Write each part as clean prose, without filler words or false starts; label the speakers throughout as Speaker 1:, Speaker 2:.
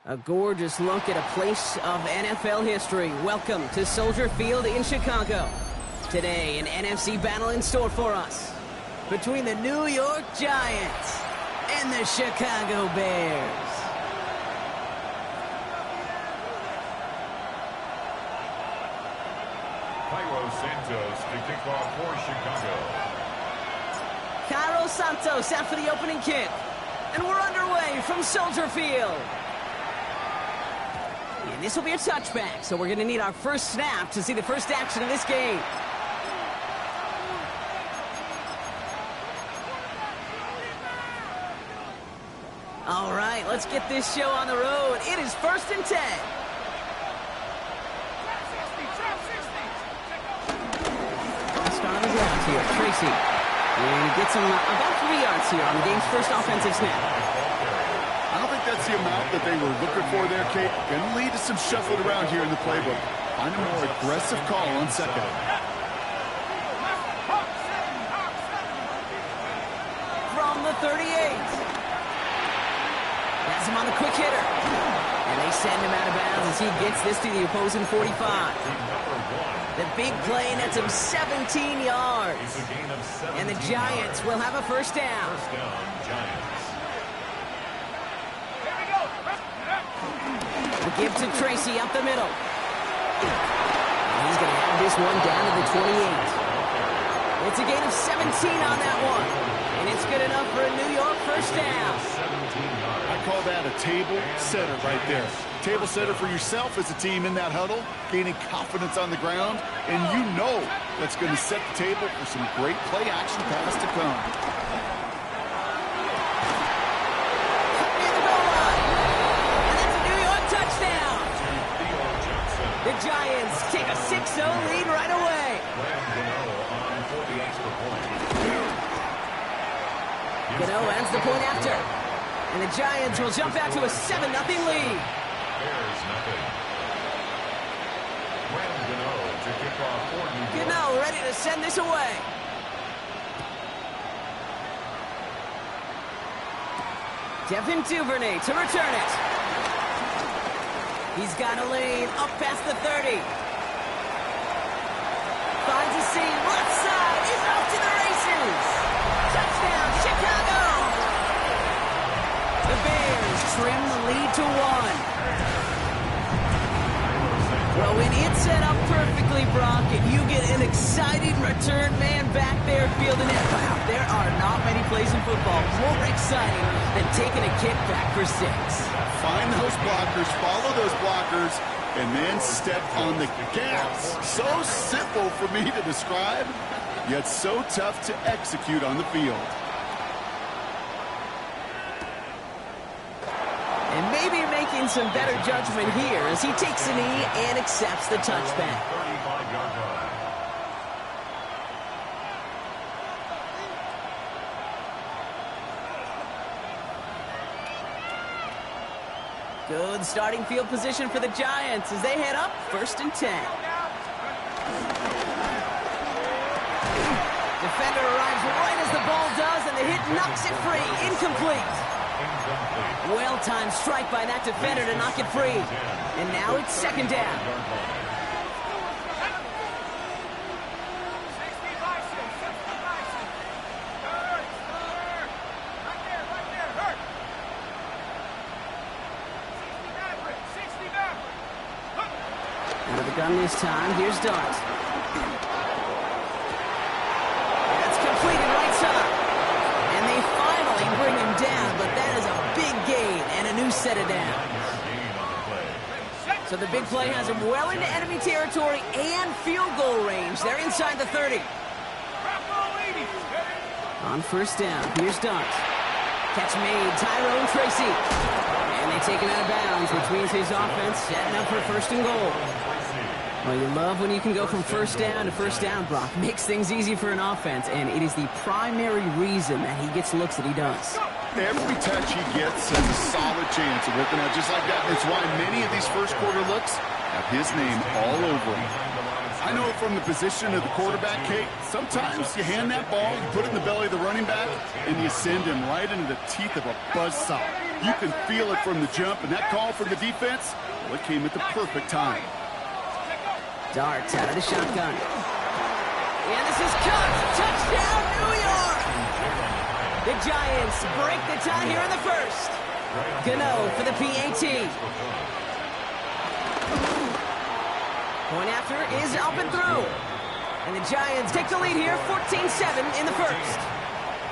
Speaker 1: A gorgeous look at a place of NFL history. Welcome to Soldier Field in Chicago. Today, an NFC battle in store for us between the New York Giants and the Chicago Bears.
Speaker 2: Cairo Santos to kick off for Chicago.
Speaker 1: Cairo Santos out for the opening kick. And we're underway from Soldier Field. And this will be a touchback, so we're going to need our first snap to see the first action of this game. All right, let's get this show on the road. It is 1st and 10. Start of his rounds here, Tracy. And he gets him about 3 yards here on the game's first offensive snap.
Speaker 3: I don't think that's the amount that they were looking for there, Kate. Going to lead to some shuffling around here in the playbook. Find a more aggressive call on second.
Speaker 1: From the 38. Has him on the quick hitter. And they send him out of bounds as he gets this to the opposing 45. The big play nets him 17 yards. And the Giants will have a first down. Give to Tracy up the middle. And he's going to have this one down to the 28. It's a gain of 17 on that one. And it's good enough for a New York first down.
Speaker 3: I call that a table setter right there. Table setter for yourself as a team in that huddle, gaining confidence on the ground, and you know that's going to set the table for some great play action pass to come.
Speaker 1: The Giants take a 6-0 lead right away. Gano adds the point after. And the Giants will jump out to a 7-0 lead. Gano ready to send this away. Devin Duvernay to return it. He's got a lane up past the 30. Finds a seam, left side, he's off to the races. Touchdown, Chicago! The Bears trim the lead to 1. Well, when it's set up perfectly, Brock, and you get an exciting return man back there fielding it, wow, there are not many plays in football more exciting than taking a kick back for 6.
Speaker 3: Find those blockers, follow those blockers, and then step on the gas. So simple for me to describe, yet so tough to execute on the field.
Speaker 1: And maybe making some better judgment here as he takes a knee and accepts the touchback. Good starting field position for the Giants as they head up 1st and 10. Defender arrives right as the ball does, and the hit knocks it free. Incomplete. Well-timed strike by that defender to knock it free. And now it's 2nd down. Out of the gun this time, here's Dart. That's completed right side. And they finally bring him down, but that is a big gain and a new set of downs. So the big play has him well into enemy territory and field goal range. They're inside the 30. On 1st down, here's Dart. Catch made, Tyrone Tracy. And they take him out of bounds, which means his offense setting up for 1st and goal. Well, you love when you can go from 1st down to 1st down, Brock. Makes things easy for an offense, and it is the primary reason that he gets looks that he does.
Speaker 3: Every touch he gets has a solid chance of working out just like that. It's why many of these first quarter looks have his name all over them. I know from the position of the quarterback, Kate, sometimes you hand that ball, you put it in the belly of the running back, and you send him right into the teeth of a buzzsaw. You can feel it from the jump, and that call from the defense, well, it came at the perfect time.
Speaker 1: Darts out of the shotgun. And this is caught. Touchdown, New York! The Giants break the tie here in the first. Gano for the PAT. Point after is up and through. And the Giants take the lead here, 14-7 in the first.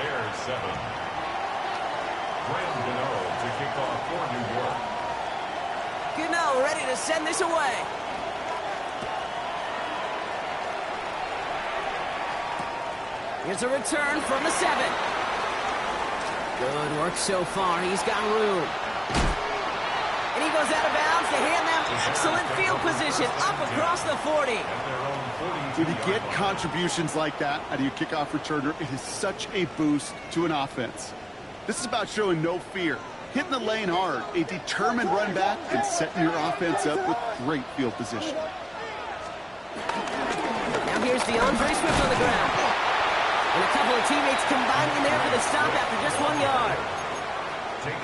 Speaker 2: There's 7. Graham Gano to kick off for New York.
Speaker 1: Gano ready to send this away. Here's a return from the 7. Good work so far. He's got room. And he goes out of bounds to hand them excellent field position up across the 40.
Speaker 3: When you get contributions like that out of your kickoff returner, it is such a boost to an offense. This is about showing no fear, hitting the lane hard, a determined run back, and setting your offense up with great field position.
Speaker 1: Now here's DeAndre Swift on the ground. And a couple of teammates combining there for the stop after just 1 yard.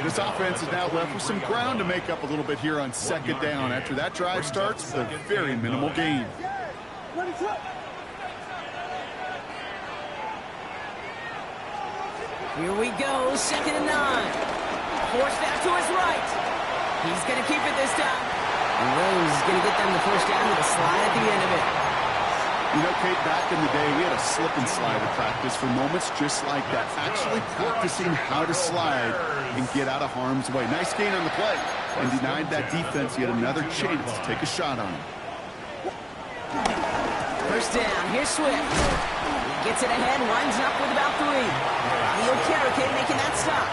Speaker 3: This offense is now left with some ground to make up a little bit here on second down. After that drive starts, a very minimal gain.
Speaker 1: Here we go, 2nd and 9. Forced out to his right. He's going to keep it this time. And Williams is going to get them the first down with a slide at the end of it.
Speaker 3: You know, Kate, back in the day, we had a slip and slide at practice for moments just like that. Actually practicing how to slide and get out of harm's way. Nice gain on the play. And denied that defense yet another chance to take a shot on him.
Speaker 1: First down, here's Swift. He gets it ahead, winds up with about 3. wk10 making that stop.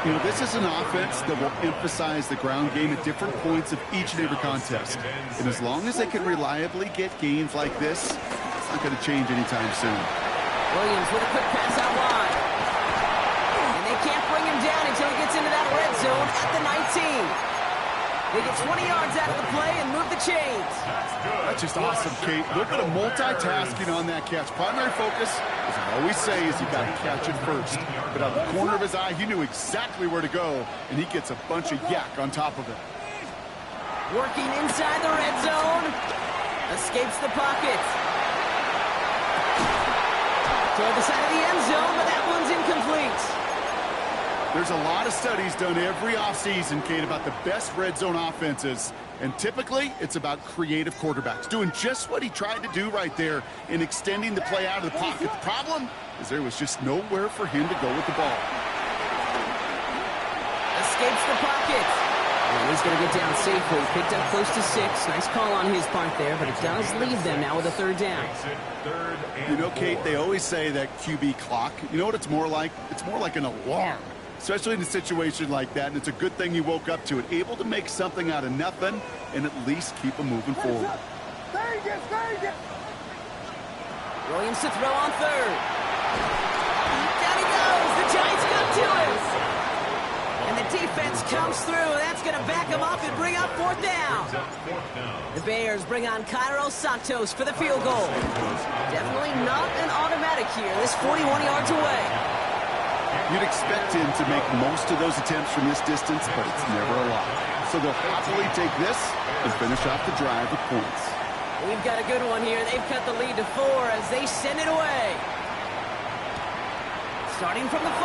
Speaker 3: You know, this is an offense that will emphasize the ground game at different points of each and every contest. And as long as they can reliably get gains like this, it's not going to change anytime soon.
Speaker 1: Williams with a quick pass out wide. And they can't bring him down until he gets into that red zone at the 19. They get 20 yards out of the play and move the chains.
Speaker 3: That's just awesome, Kate. Look at him multitasking on that catch. Primary focus, as I always say, is you got to catch it first. But out of the corner of his eye, he knew exactly where to go, and he gets a bunch of yak on top of it.
Speaker 1: Working inside the red zone. Escapes the pocket. Toward the side of the end zone, but that one's incomplete.
Speaker 3: There's a lot of studies done every offseason, Kate, about the best red zone offenses. And typically, it's about creative quarterbacks doing just what he tried to do right there in extending the play out of the pocket. The problem is there was just nowhere for him to go with the ball.
Speaker 1: Escapes the pocket. And he's going to get down safely. Picked up close to 6. Nice call on his part there, but it does leave them now with a 3rd down.
Speaker 3: You know, Kate, they always say that QB clock. You know what it's more like? It's more like an alarm. Especially in a situation like that, and it's a good thing he woke up to it. Able to make something out of nothing and at least keep him moving forward.
Speaker 1: Williams to throw on 3rd. Down he goes. The Giants got to him. And the defense comes through. That's going to back him up and bring up 4th down. The Bears bring on Cairo Santos for the field goal. Definitely not an automatic here. This 41 yards away.
Speaker 3: You'd expect him to make most of those attempts from this distance, but it's never a lot. So they'll happily take this and finish off the drive with points.
Speaker 1: We've got a good one here. They've cut the lead to 4 as they send it away. Starting from the 5.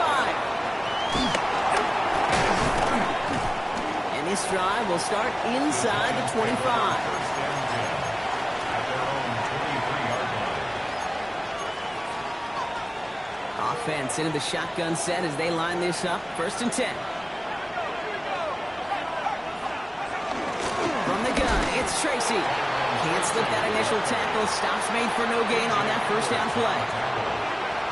Speaker 1: And this drive will start inside the 25. Offense into the shotgun set as they line this up. 1st and 10. From the gun, it's Tracy. Can't slip that initial tackle. Stops made for no gain on that 1st down play.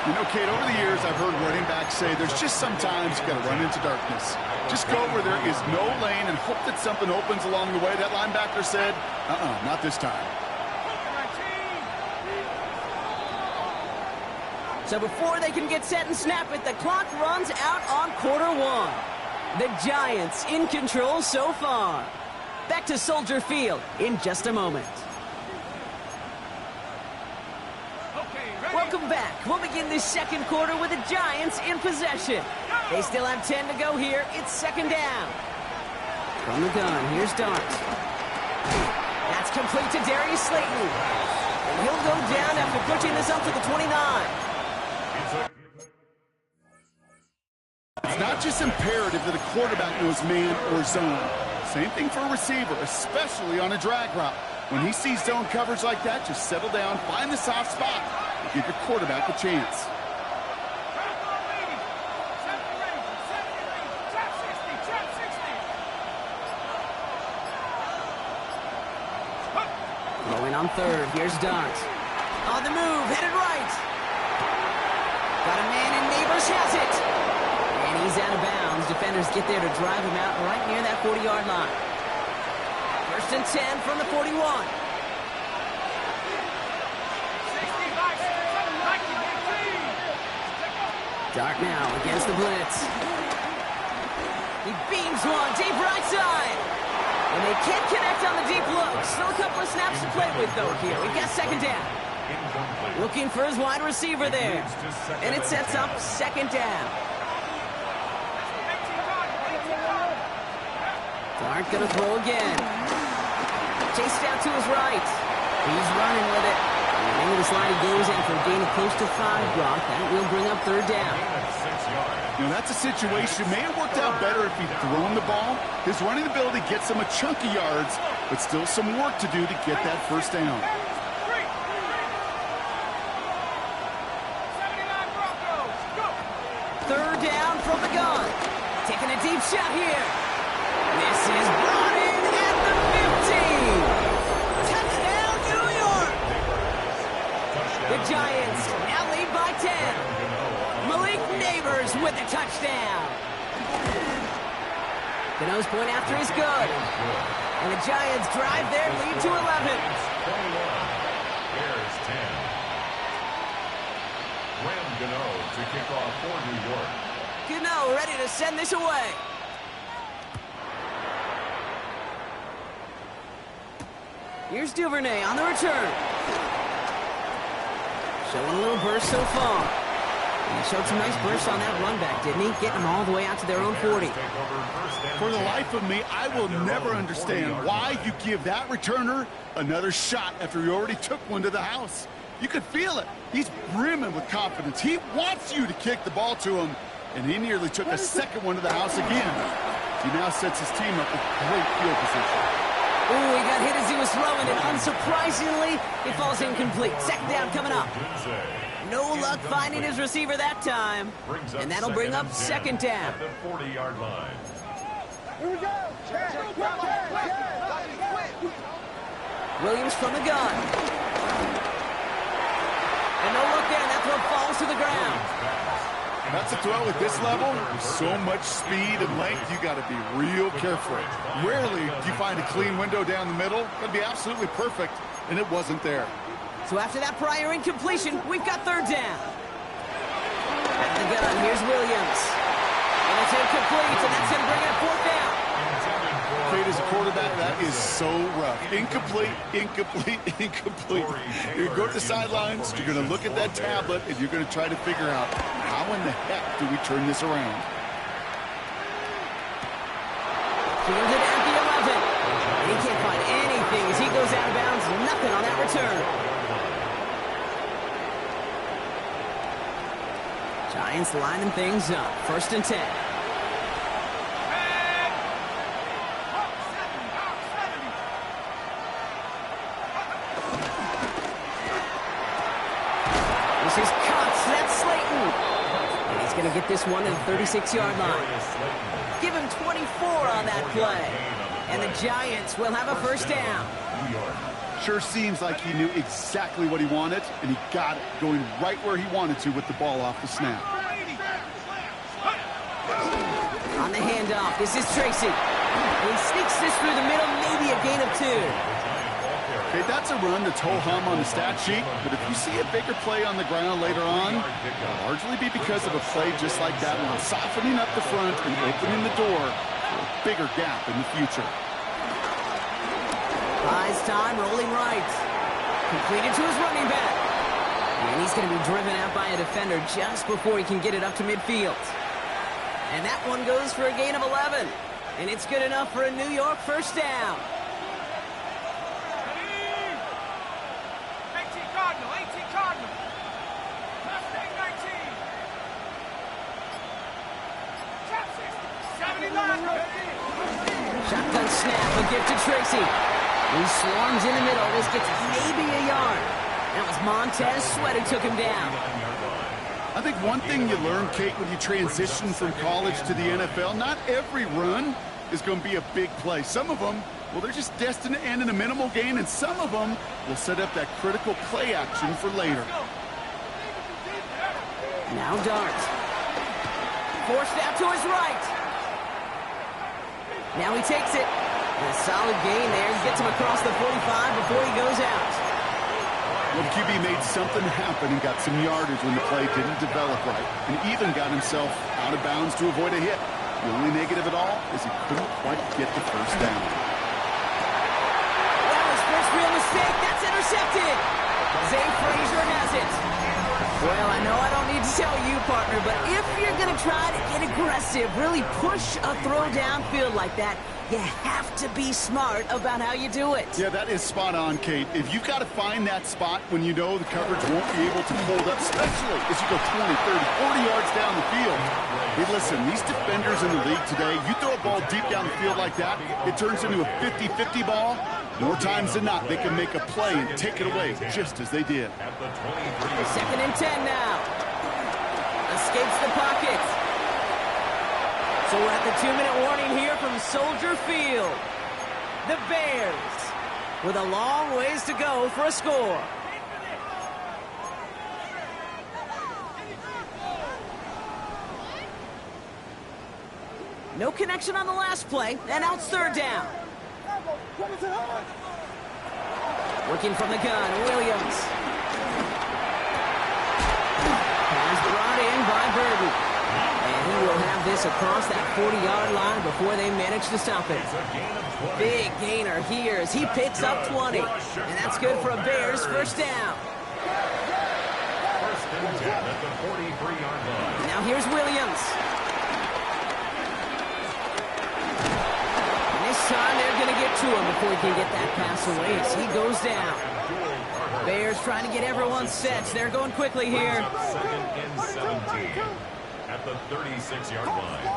Speaker 3: You know, Kate, over the years, I've heard running backs say there's just sometimes you got to run into darkness. Just go where there is no lane and hope that something opens along the way. That linebacker said, not this time.
Speaker 1: So before they can get set and snap it, the clock runs out on quarter 1. The Giants in control so far. Back to Soldier Field in just a moment. Welcome back. We'll begin this second quarter with the Giants in possession. They still have 10 to go here. It's second down. From the gun, here's Dart. That's complete to Darius Slayton. And he'll go down after pushing this up to the 29.
Speaker 3: It's not just imperative that a quarterback knows man or zone. Same thing for a receiver, especially on a drag route. When he sees zone coverage like that, just settle down, find the soft spot, and give your quarterback a chance.
Speaker 1: Going on third, here's Dart. On the move, headed right. Got a man and Neighbors has it. And he's out of bounds. Defenders get there to drive him out right near that 40-yard line. First and 10 from the 41. Dart now against the blitz. He beams one, deep right side. And they can't connect on the deep look. Still a couple of snaps to play with, though, here. We've got second down. Looking for his wide receiver there. And it sets up second down. Dart gonna throw again. Chased out to his right. He's running with it. And into the slide he goes, and for a gain of close to 5, Brock, that will bring up third down.
Speaker 3: You know, that's a situation. May have worked out better if he'd thrown the ball. His running ability gets him a chunky yards, but still some work to do to get that first down.
Speaker 1: Third down from the gun. Taking a deep shot here. This is brought in at the 15. Touchdown, New York. The Giants now lead by 10. Malik Neighbors with the touchdown. Gano's point after is good. And the Giants drive their lead to 11.
Speaker 2: There's 10. Graham Gano to kick off for New York.
Speaker 1: Gano ready to send this away. Here's Duvernay on the return. Showing a little burst so far. He showed some nice bursts on that run back, didn't he? Getting them all the way out to their own 40.
Speaker 3: For the life of me, I will never understand why you give that returner another shot after he already took one to the house. You could feel it. He's brimming with confidence. He wants you to kick the ball to him, and he nearly took a second one to the house again. He now sets his team up with great field position.
Speaker 1: Ooh, he got hit as he was throwing, and unsurprisingly, it falls incomplete. Second down coming up. No luck finding his receiver that time. And that'll bring up second down.
Speaker 2: At the 40-yard line.
Speaker 4: Here we go.
Speaker 1: Williams from the gun. And no look there, and that throw falls to the ground.
Speaker 3: That's a throw at this level. With so much speed and length, you got to be real careful. Rarely do you find a clean window down the middle. That'd be absolutely perfect, and it wasn't there.
Speaker 1: So after that prior incompletion, we've got third down. At the gun, here's Williams. And it's incomplete, and that's going to bring it up fourth down.
Speaker 3: Kate, as a quarterback, that is so rough. Incomplete, incomplete, incomplete. You're going to go to the sidelines, you're going to look at that tablet, and you're going to try to figure out, how in the heck do we turn this around?
Speaker 1: Fielded at the 11. And he can't find anything as he goes out of bounds. Nothing on that return. Giants lining things up. First and 10. This is Cox. That's Slayton. And he's going to get this one to the 36-yard line. Give him 24 on that play. And the Giants will have a first down.
Speaker 3: Sure seems like he knew exactly what he wanted, and he got it, going right where he wanted to with the ball off the snap.
Speaker 1: On the handoff, this is Tracy. And he sneaks this through the middle, maybe a gain of 2.
Speaker 3: Okay, that's a run that's ho-hum on the stat sheet, but if you see a bigger play on the ground later on, it'll largely be because of a play just like that one, softening up the front and opening the door for a bigger gap in the future.
Speaker 1: Buys time, rolling right. Completed to his running back. And he's going to be driven out by a defender just before he can get it up to midfield. And that one goes for a gain of 11. And it's good enough for a New York first down.
Speaker 4: 18 Cardinal, 18 Cardinal. Mustang 19. Top 60, 79.
Speaker 1: Shotgun snap, a gift to Tracy. He swarms in the middle. This gets maybe a yard. That was Montez Sweat who took him down.
Speaker 3: I think one thing you learn, Kate, when you transition from college to the NFL, not every run is going to be a big play. Some of them, well, they're just destined to end in a minimal gain, and some of them will set up that critical play action for later.
Speaker 1: Now Dart. Forced out to his right. Now he takes it. And a solid gain there. Gets him across the 45 before he goes out.
Speaker 3: Well, the QB made something happen and got some yardage when the play didn't develop right, and even got himself out of bounds to avoid a hit. The only negative at all is he couldn't quite get the first down.
Speaker 1: That was first real mistake. That's intercepted. Zay Frazier has it. Well, I know I don't need to tell you, partner, but if you're going to try to get aggressive, really push a throw downfield like that, you have to be smart about how you do it.
Speaker 3: Yeah, that is spot on, Kate. If you've got to find that spot when you know the coverage won't be able to hold up, especially as you go 20, 30, 40 yards down the field. Hey, listen, these defenders in the league today, you throw a ball deep down the field like that, it turns into a 50-50 ball. More times than not, they can make a play and take it away, just as they did.
Speaker 1: Second and 10 now. Escapes the pocket. So we're at the 2-minute warning here from Soldier Field. The Bears with a long ways to go for a score. No connection on the last play, and now it's third down. Working from the gun, Williams. Pass brought in by Burden. And he will have this across that 40-yard line before they manage to stop it. Big gainer here as he picks up 20. And that's good for a Bears first down.
Speaker 2: First and 10 at the 43-yard line.
Speaker 1: Now here's Williams. And this time they're going to get to him before he can get that pass away as he goes down. Bears trying to get everyone set. They're going quickly here.
Speaker 2: Second and 17 at the 36-yard line.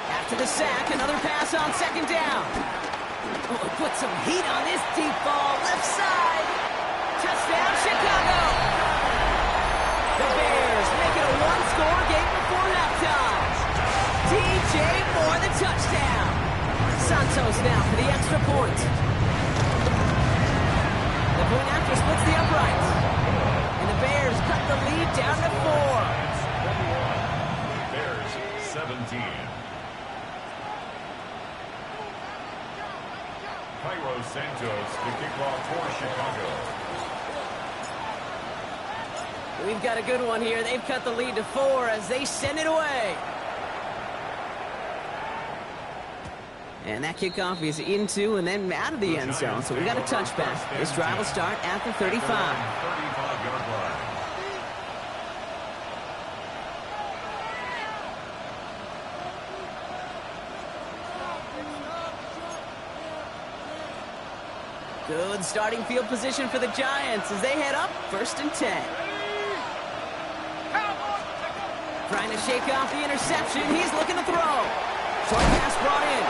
Speaker 1: After the sack, another pass on second down. Oh, put some heat on this deep ball. Left side. Touchdown, Chicago. The Bears make it a one-score game before halftime. DJ Moore, the touchdown. Santos now for the extra point. The point after splits the uprights. And the Bears cut the lead down to 4.
Speaker 2: Bears 17. Cairo Santos, the kickoff for Chicago.
Speaker 1: We've got a good one here. They've cut the lead to 4 as they send it away. And that kickoff is into and then out of the end zone. So we got a touchback. This drive will start at the 35.
Speaker 2: 35-yard line.
Speaker 1: Good starting field position for the Giants as they head up first and 10. Trying to shake off the interception. He's looking to throw. Short pass brought in.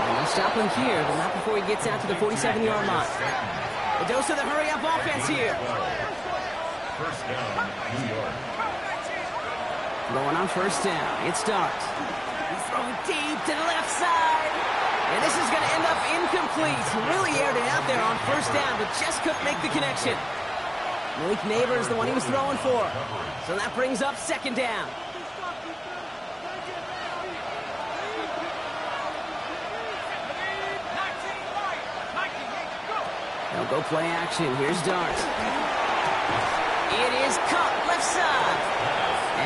Speaker 1: And they'll stop him here, but not before he gets out to the 47-yard line. A dose of the hurry-up offense here.
Speaker 2: First down, New York.
Speaker 1: Going on first down. It's Dart. He's throwing deep to the left side. And this is going to end up incomplete. Really aired it out there on first down, but just couldn't make the connection. Malik Neighbors, the one he was throwing for. So that brings up second down. They'll go play action. Here's Dart. It is cut left side.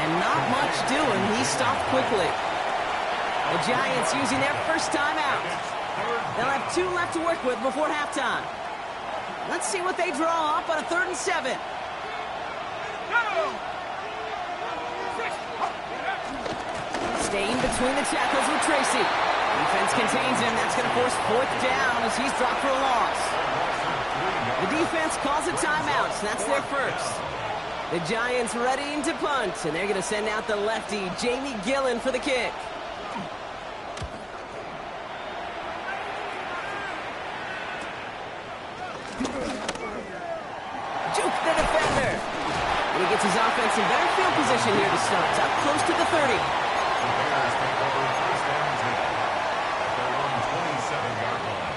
Speaker 1: And not much doing. He stopped quickly. The Giants using their first time out. They'll have 2 left to work with before halftime. Let's see what they draw up on a 3rd and 7. Staying between the tackles with Tracy. Defense contains him. That's going to force 4th down as he's dropped for a loss. The defense calls a timeout, so that's their first. The Giants readying to punt, and they're going to send out the lefty, Jamie Gillen, for the kick. Juke the defender. And he gets his offense in better field position here to start. Up close to the 30.
Speaker 2: The Bears take over 1st and 10 at their own 27-yard line.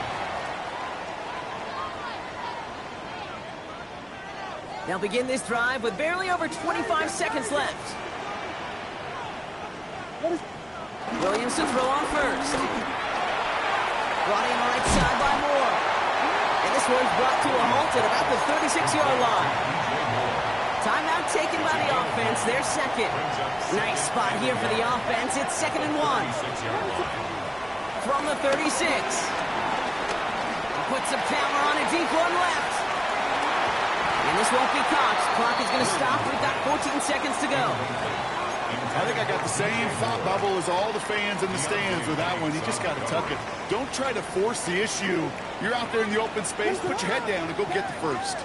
Speaker 1: They'll begin this drive with barely over 25 seconds left. Williams to throw on first. Brought in right side by Moore. And this one's brought to a halt at about the 36-yard line. Timeout taken by the offense, their second. Nice spot here for the offense. It's 2nd and 1. From the 36. Puts some power on a deep one left. And this won't be caught. Clock is going to stop. We've got 14 seconds to go.
Speaker 3: I think I got the same thought bubble as all the fans in the stands with that one. You just got to tuck it. Don't try to force the issue. You're out there in the open space. Put your head down and go get the first.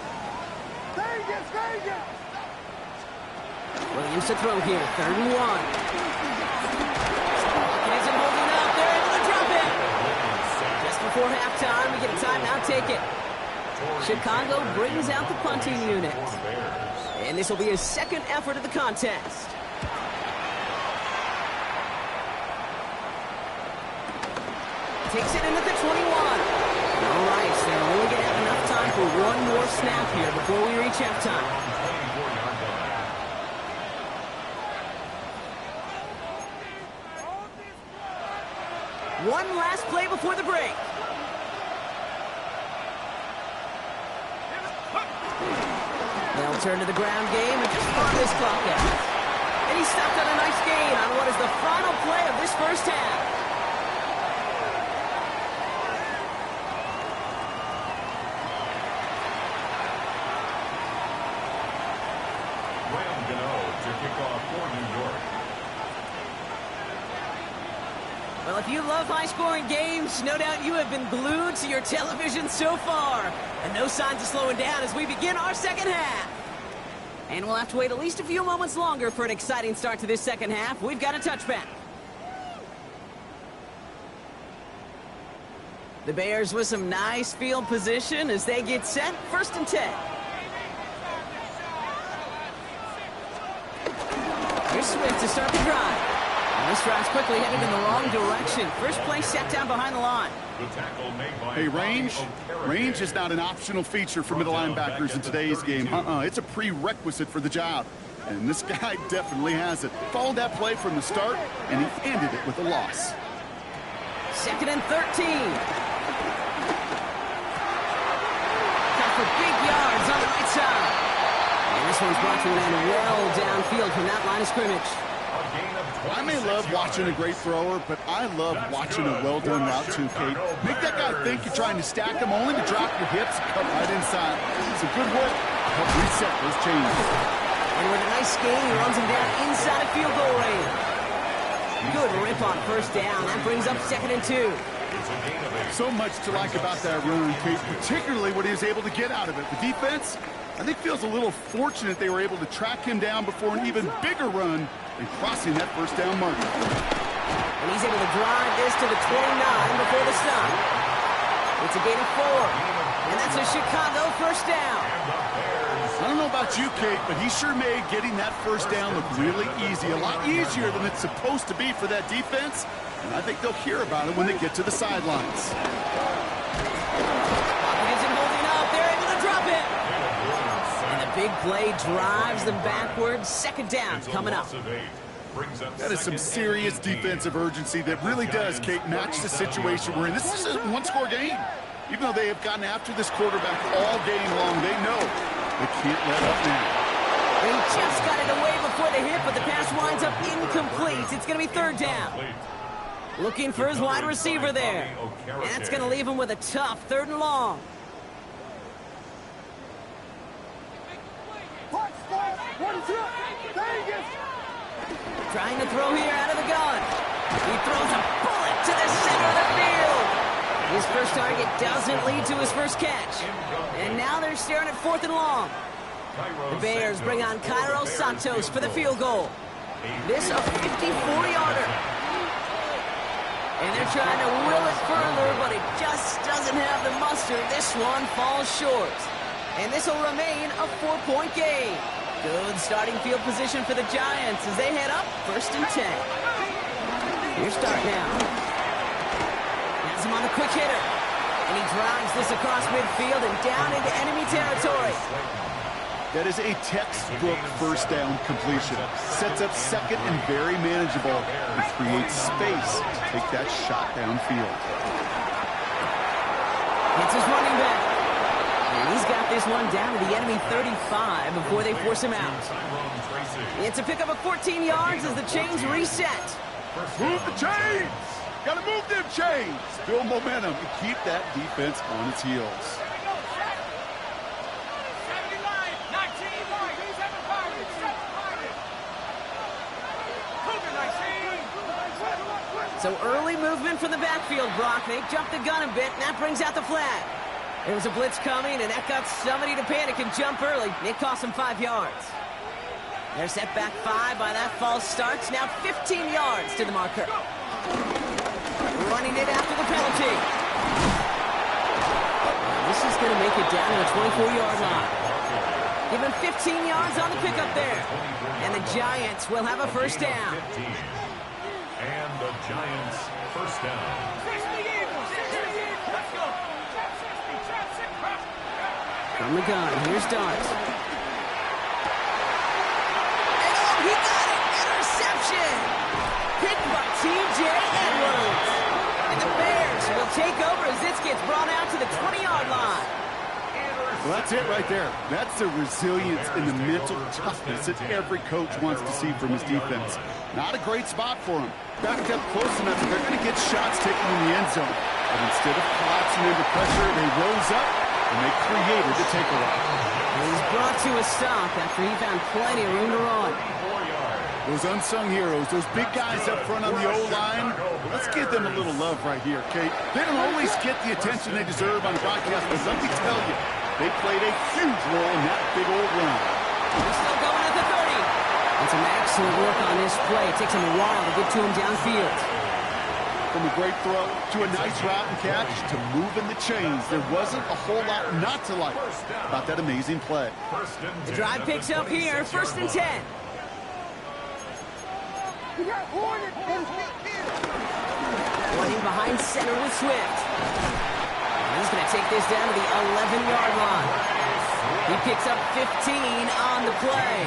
Speaker 1: Williams to throw here. 3rd and 1. It isn't holding up. They're able to drop it. Just before halftime, we get a timeout taken. Chicago brings out the punting unit. And this will be his 2nd effort of the contest. Takes it in at the 21. All right, so they're only going to have enough time for one more snap here before we reach halftime. One last play before the break. They'll turn to the ground game and just farm this clock out. And he stopped on a nice gain on what is the final play of this first half. Well, if you love high-scoring games, no doubt you have been glued to your television so far. And no signs of slowing down as we begin our second half. And we'll have to wait at least a few moments longer for an exciting start to this second half. We've got a touchback. The Bears with some nice field position as they get set. 1st and 10. Here's Swift to start the drive. And this drive's quickly headed in the wrong direction. First play set down behind the line.
Speaker 3: Hey, range is not an optional feature for middle linebackers in today's game. It's a prerequisite for the job. And this guy definitely has it. Followed that play from the start, and he ended it with a loss.
Speaker 1: 2nd and 13. Got for big yards on the right side. And this one's brought to an end well downfield from that line of scrimmage.
Speaker 3: I may love watching a great thrower, but I love watching a well-done route too, Kate. Make that guy think you're trying to stack him only to drop your hips and cut right inside. It's a good work to help reset those changes.
Speaker 1: And with a nice gain, he runs him down inside of field goal range. Good rip on 1st down. That brings up 2nd and 2.
Speaker 3: So much to like about that run, Kate, particularly what he was able to get out of it. The defense, I think, feels a little fortunate they were able to track him down before an even bigger run and crossing that 1st down marker.
Speaker 1: And he's able to drive this to the 29 before the stop. It's a gain of 4. And that's a Chicago 1st down.
Speaker 3: I don't know about you, Kate, but he sure made getting that 1st down look really easy. A lot easier than it's supposed to be for that defense. And I think they'll hear about it when they get to the sidelines.
Speaker 1: Pocket isn't holding up. They're able to drop it. And the big play drives them backwards. 2nd down coming up.
Speaker 3: That is some serious defensive urgency that really does, Kate, match the situation we're in. This is a one-score game. Even though they have gotten after this quarterback all game long, they know they can't let up now.
Speaker 1: He just got it away before the hit, but the pass winds up incomplete. It's going to be 3rd down. Looking for his wide receiver there. And that's going to leave him with a tough 3rd and long. Trying to throw here out of the gun. He throws a bullet to the center of the field. His first target doesn't lead to his first catch. And now they're staring at 4th and long. The Bears bring on Cairo Santos for the field goal. This a 54-yarder. And they're trying to will it further, but it just doesn't have the muster. This one falls short. And this will remain a 4-point game. Good starting field position for the Giants as they head up 1st and 10. Here's start now. Has him on the quick hitter. And he drives this across midfield and down into enemy territory.
Speaker 3: That is a textbook first down completion. Sets up second and very manageable. And creates space to take that shot downfield.
Speaker 1: It's his running back. And he's got this one down to the enemy 35 before they force him out. It's a pickup of 14 yards as the chains reset.
Speaker 3: Move the chains! Gotta move them chains! Build momentum and keep that defense on its heels.
Speaker 1: So early movement from the backfield, Brock. They jumped the gun a bit, and that brings out the flag. There was a blitz coming, and that got somebody to panic and jump early. It cost them 5 yards. They're set back 5 by that false start. Now 15 yards to the marker. Running it after the penalty. This is going to make it down to the 24-yard line. Give him 15 yards on the pickup there. And the Giants will have a first down.
Speaker 2: And the Giants first down.
Speaker 1: From the gun, here's Dart. And he got it! Interception! Picked by T.J. Edwards. And the Bears will take over as this gets brought out to the 20-yard line.
Speaker 3: Well, that's it right there. That's the resilience and the mental toughness that every coach wants to see from his defense. Not a great spot for him. Backed up close enough, they're going to get shots taken in the end zone. But instead of collapsing under pressure, they rose up and they created the takeaway.
Speaker 1: He's brought to a stop after he found plenty of room to run.
Speaker 3: Those unsung heroes, those big guys up front on the O-line, let's give them a little love right here, Kate. They don't always get the attention they deserve on the broadcast, but let me tell you, they played a huge role in that big old run.
Speaker 1: He's still going at the 30. And some excellent work on this play. It takes him a while to get to him downfield.
Speaker 3: From a great throw to a nice route and catch to moving the chains, there wasn't a whole lot not to like about that amazing play.
Speaker 1: The drive picks up here, 1st and 10. Running behind center with Swift. He's going to take this down to the 11-yard line. He picks up 15 on the play.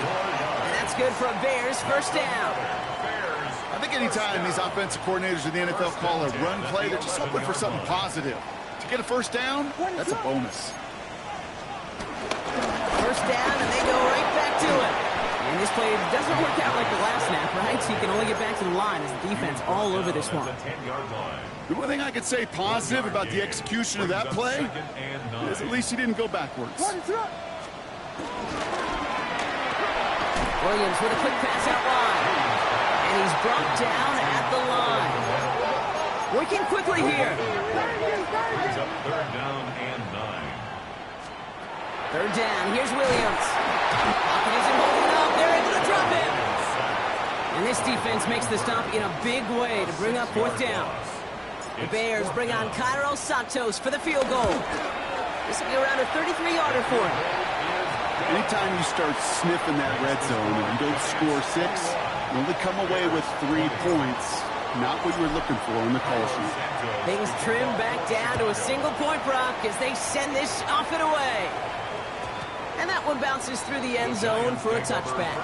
Speaker 1: And that's good for a Bears first down.
Speaker 3: I think anytime these offensive coordinators in the NFL call a run play, they're just hoping for something positive. To get a first down, that's a bonus.
Speaker 1: First down, and they go right back to it. And this play doesn't work out like the last snap, right? So you can only get back to the line as the defense all over this one.
Speaker 3: The one thing I could say positive about the execution of that play is at least he didn't go backwards.
Speaker 1: Williams with a quick pass out wide. And he's brought down at the line. Working quickly here.
Speaker 2: Brings up 3rd down and 9.
Speaker 1: 3rd down, here's Williams. Pocket isn't holding up, they're able to drop him. And this defense makes the stop in a big way to bring up 4th down. The Bears bring on Cairo Santos for the field goal. This will be around a 33-yarder for him.
Speaker 3: Anytime you start sniffing that red zone and you don't score 6, you only come away with 3 points. Not what you were looking for in the call sheet.
Speaker 1: Things trim back down to a single point, Brock, as they send this off and away. And that one bounces through the end zone for a touchback.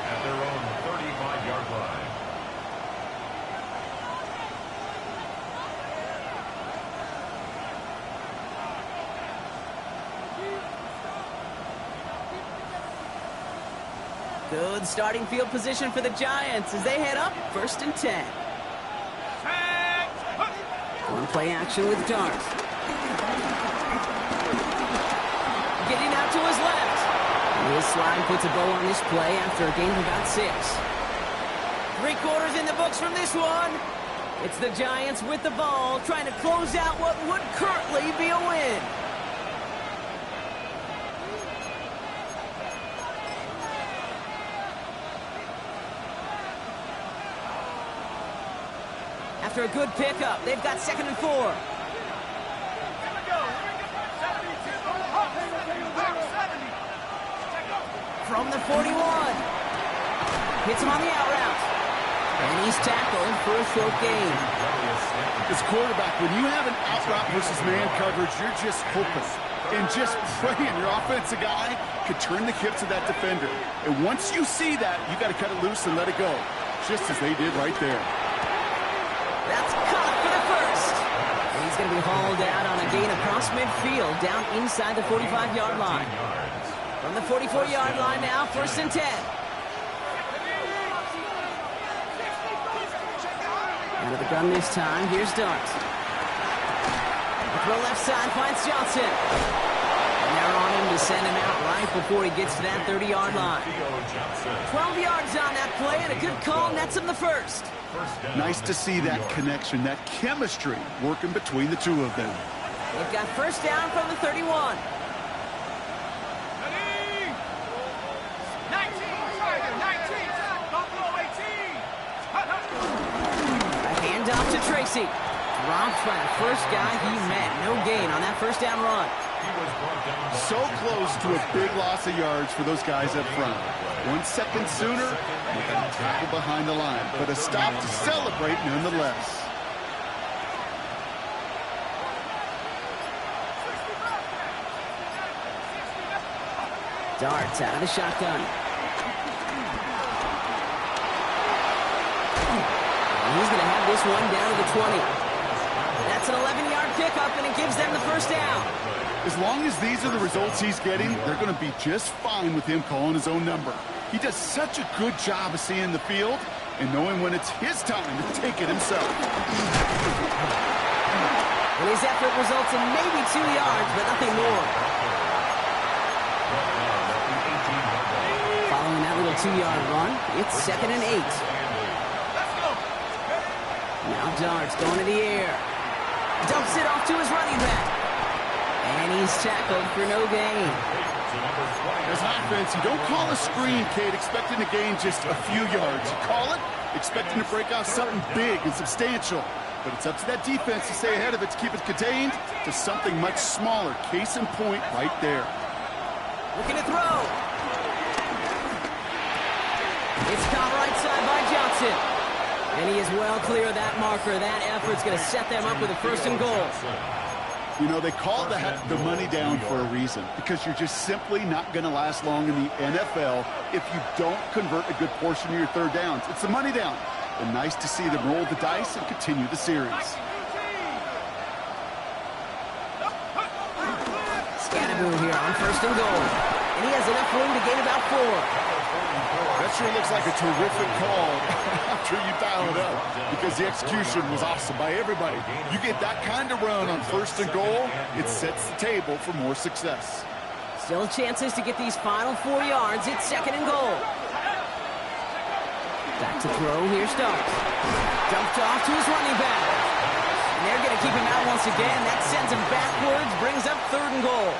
Speaker 2: At their own 35-yard line.
Speaker 1: Good starting field position for the Giants as they head up 1st and 10. One play action with Dart. Getting out to his left. His slide puts a bow on this play after a gain of about 6. 3 quarters in the books from this one. It's the Giants with the ball, trying to close out what would currently be a win. After a good pickup, they've got 2nd and 4. From the 41. Hits him on the out route. And he's tackled for a short gain.
Speaker 3: As quarterback, when you have an out route versus man coverage, you're just hoping and just praying your offensive guy could turn the hips of that defender. And once you see that, you got to cut it loose and let it go, just as they did right there.
Speaker 1: That's caught for the first. And he's going to be hauled out on a gain across midfield, down inside the 45-yard line. From the 44-yard line now, 1st and 10. Out of the gun this time, here's Dart. The throw left side finds Johnson. And they're on him to send him out right before he gets to that 30-yard line. 12 yards on that play, and a good call nets him the first.
Speaker 3: Nice to see that connection, that chemistry working between the two of them.
Speaker 1: They've got 1st down from the 31.
Speaker 4: 19, Buffalo 18.
Speaker 1: A handoff to Tracy. Dropped by the first guy he met. No gain on that 1st down run.
Speaker 3: So close to a big loss of yards for those guys up front. 1 second sooner, with a tackle behind the line. But a stop to celebrate nonetheless.
Speaker 1: Darts out of the shotgun. And he's going to have this one down to the 20. That's an 11-yard pickup, and it gives them the 1st down.
Speaker 3: As long as these are the results he's getting, they're going to be just fine with him calling his own number. He does such a good job of seeing the field and knowing when it's his time to take it himself.
Speaker 1: And his effort results in maybe 2 yards, but nothing more. Following that little 2-yard run, it's 2nd and 8. Now Darts going to the air. Dumps it off to his running back. And he's tackled for no gain.
Speaker 3: As an offense, you don't call a screen, Kate, expecting to gain just a few yards. You call it expecting to break out something big and substantial. But it's up to that defense to stay ahead of it, to keep it contained to something much smaller. Case in point right there.
Speaker 1: Looking to throw. It's caught right side by Johnson. And he is well clear of that marker. That effort's going to set them up with a 1st and goal.
Speaker 3: You know, they call the money down for a reason, because you're just simply not going to last long in the NFL if you don't convert a good portion of your 3rd downs. It's the money down. And nice to see them roll the dice and continue the series.
Speaker 1: Scannaboo here on 1st and goal. And he has enough room to gain about 4.
Speaker 3: That sure looks like a terrific call after you dial it up, because the execution was awesome by everybody. You get that kind of run on 1st and goal, it sets the table for more success.
Speaker 1: Still chances to get these final 4 yards. It's 2nd and goal. Back to throw. Here's Starks. Dumped off to his running back. And they're going to keep him out once again. That sends him backwards, brings up 3rd and goal.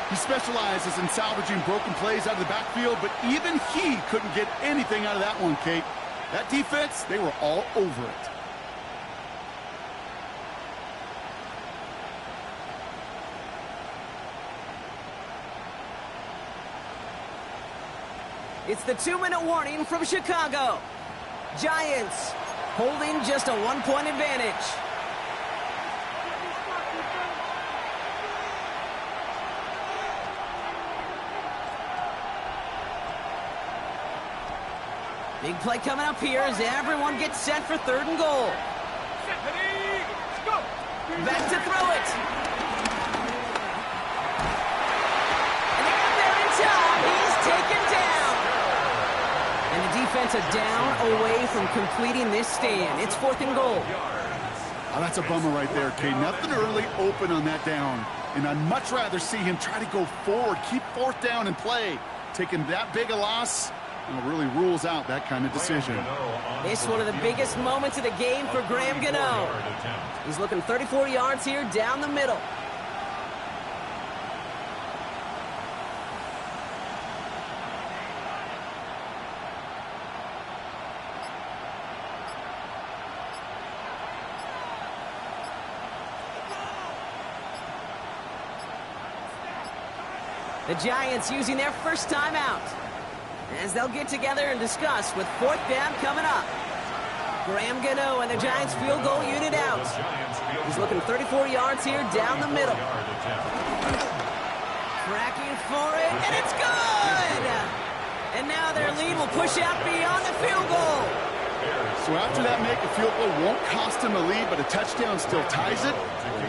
Speaker 3: He specializes in salvaging broken plays out of the backfield, but even he couldn't get anything out of that one, Kate. That defense, they were all over it.
Speaker 1: It's the 2-minute warning from Chicago. Giants holding just a 1-point advantage. Big play coming up here as everyone gets set for 3rd and goal. Back to throw it. And they got there in time. He's taken down. And the defense a down away from completing this stand. It's 4th and goal.
Speaker 3: Oh, that's a bummer right there, Kate. Nothing early open on that down. And I'd much rather see him try to go forward, keep 4th down and play. Taking that big a loss really rules out that kind of decision.
Speaker 1: It's one of the biggest moments of the game for Graham Gano. He's looking 34 yards here down the middle. The Giants using their first timeout as they'll get together and discuss with fourth down coming up. Graham Gano and the Giants field goal unit out. He's looking 34 yards here down the middle. Tracking for it, and it's good! And now their lead will push out beyond the field goal.
Speaker 3: So after that make, a field goal won't cost them a lead, but a touchdown still ties it.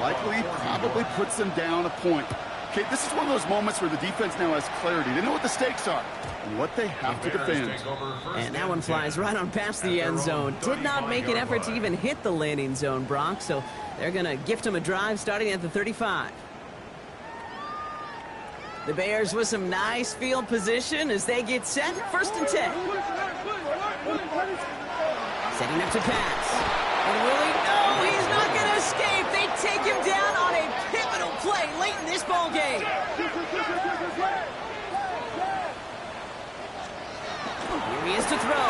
Speaker 3: Likely, probably puts them down a point. Okay, this is one of those moments where the defense now has clarity. They know what the stakes are and what they have to defend.
Speaker 1: And that one flies right on past the end zone. Did not make an effort to even hit the landing zone, Brock, so they're going to gift him a drive starting at the 35. The Bears with some nice field position as they get set. First and 10. Setting up to pass. And Willie, no, he's not going to escape. They take him down on a pivotal play late in this ball game. Here he is to throw.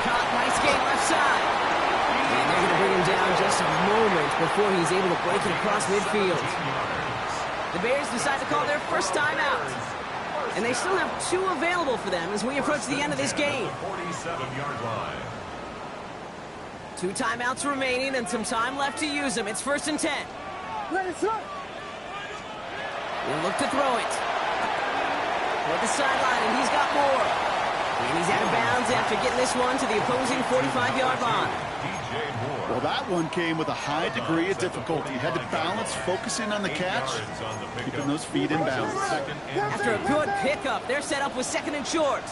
Speaker 1: Caught, nice game left side. And they're going to bring him down just a moment before he's able to break it across midfield. The Bears decide to call their first timeout. And they still have 2 available for them as we approach the end of this game.
Speaker 2: 47-yard line.
Speaker 1: 2 timeouts remaining and some time left to use them. It's first and 10. He'll look to throw it. Toward the sideline, and he's got more. And he's out of bounds after getting this one to the opposing 45-yard line.
Speaker 3: Well, that one came with a high degree of difficulty. Had to balance, focusing on the catch, keeping those feet in balance.
Speaker 1: After a good pickup, they're set up with second and short.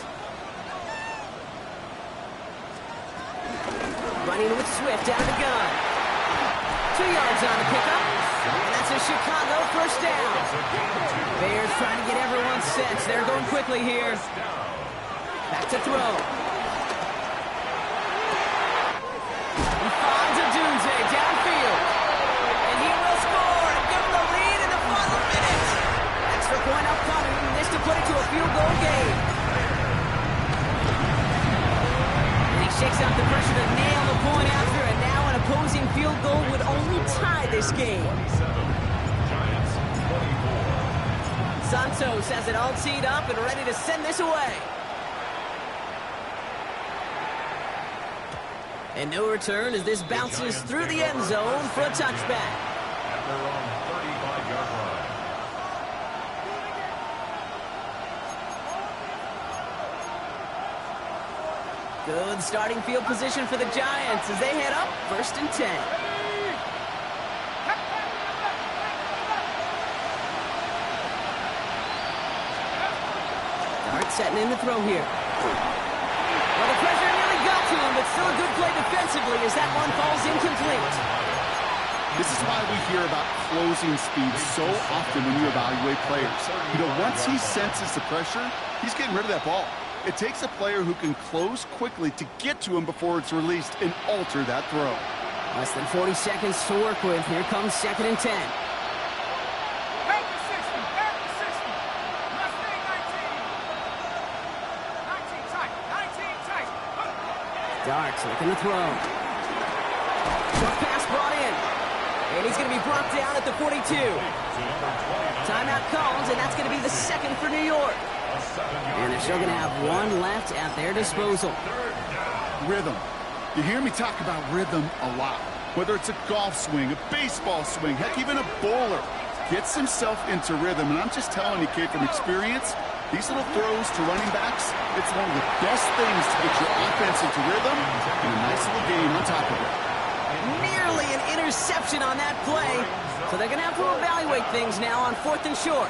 Speaker 1: Running with Swift down the gun. 2 yards on the pickup. And that's a Chicago first down. Bears trying to get everyone set. They're going quickly here. Back to throw. He finds a Dunze downfield. And he will score and give him the lead in the final minute. Extra point upcoming. This to put it to a field goal game. Shakes out the pressure to nail the point after, and now an opposing field goal would only tie this game. Santos has it all teed up and ready to send this away. And no return as this bounces through the end zone for a touchback.
Speaker 2: At their own 35-yard line.
Speaker 1: Good starting field position for the Giants as they head up first and 10. Dart setting in the throw here. Well, the pressure nearly got to him, but still a good play defensively as that one falls incomplete.
Speaker 3: This is why we hear about closing speed so often when you evaluate players. You know, once he senses the pressure, he's getting rid of that ball. It takes a player who can close quickly to get to him before it's released and alter that throw.
Speaker 1: Less than 40 seconds to work with. Here comes second and 10.
Speaker 4: Back to 60. Back to 60. Mustang 19. 19 tight. 19 tight.
Speaker 1: Darts looking to throw. Short pass brought in. And he's going to be brought down at the 42. Timeout calls, and that's going to be the second for New York. And they're still going to have 1 left at their disposal.
Speaker 3: Rhythm. You hear me talk about rhythm a lot. Whether it's a golf swing, a baseball swing, heck, even a bowler gets himself into rhythm. And I'm just telling you, kid, from experience, these little throws to running backs, it's one of the best things to get your offense into rhythm and a nice little game on top of it.
Speaker 1: Nearly an interception on that play. So they're going to have to evaluate things now on fourth and short.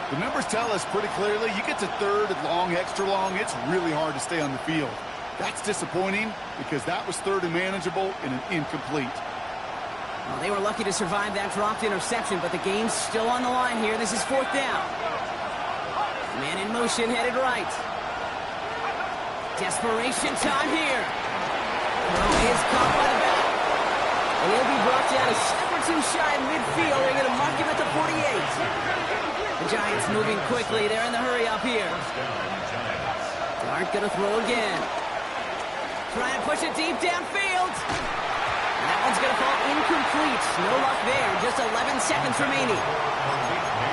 Speaker 3: The numbers tell us pretty clearly, you get to third and long, extra long, it's really hard to stay on the field. That's disappointing because that was third and manageable and an incomplete.
Speaker 1: Well, they were lucky to survive that dropped interception, but the game's still on the line here. This is fourth down. Man in motion, headed right. Desperation time here. He is caught by the back. And he'll be brought down a step or two shy of midfield. They're going to mark him at the 48. The Giants moving quickly. They're in the hurry up here. Dart going to throw again. Trying to push it deep downfield. And that one's going to fall incomplete. No luck there. Just 11 seconds remaining.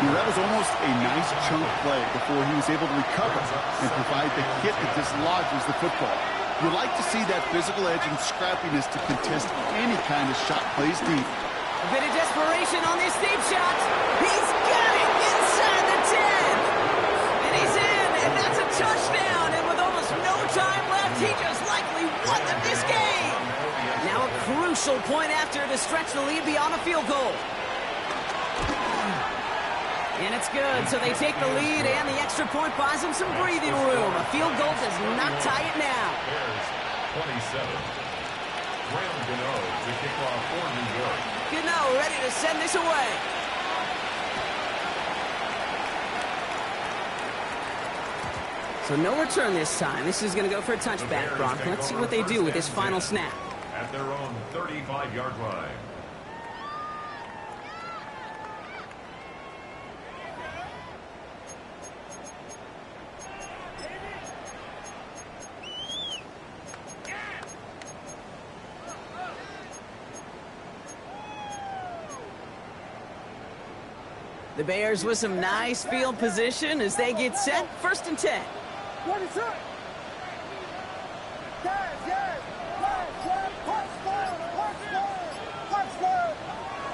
Speaker 3: That was almost a nice chunk play before he was able to recover and provide the hit that dislodges the football. You like to see that physical edge and scrappiness to contest any kind of shot plays deep.
Speaker 1: A bit of desperation on this deep shot. He's got it inside the 10. And he's in, and that's a touchdown. And with almost no time left, he just likely won this game. Now a crucial point after to stretch the lead beyond a field goal. And it's good, so they take the lead, and the extra point buys them some breathing room. A field goal does not tie it now.
Speaker 2: Bears 27. Graham Gano to kick off for New York.
Speaker 1: Gano ready to send this away. So no return this time. This is going to go for a touchback, Brock. Let's see what they do with this final snap.
Speaker 2: At their own 35-yard line.
Speaker 1: The Bears with some nice field position as they get set. 1st and 10.
Speaker 4: What is it?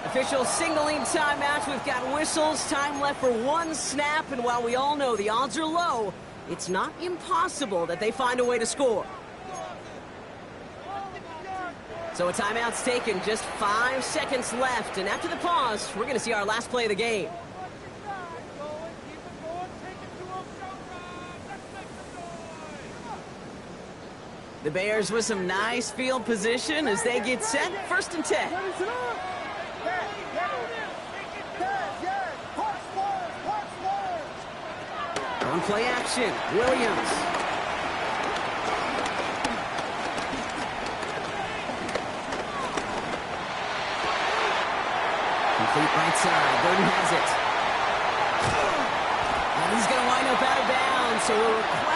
Speaker 1: Official singling timeout. We've got whistles. Time left for one snap. And while we all know the odds are low, it's not impossible that they find a way to score. So a timeout's taken. Just 5 seconds left. And after the pause, we're going to see our last play of the game. The Bears with some nice field position as they get set. 1st and 10. On play action, Williams. Complete right side. Burton has it. And he's going to wind up out of bounds, so we'll request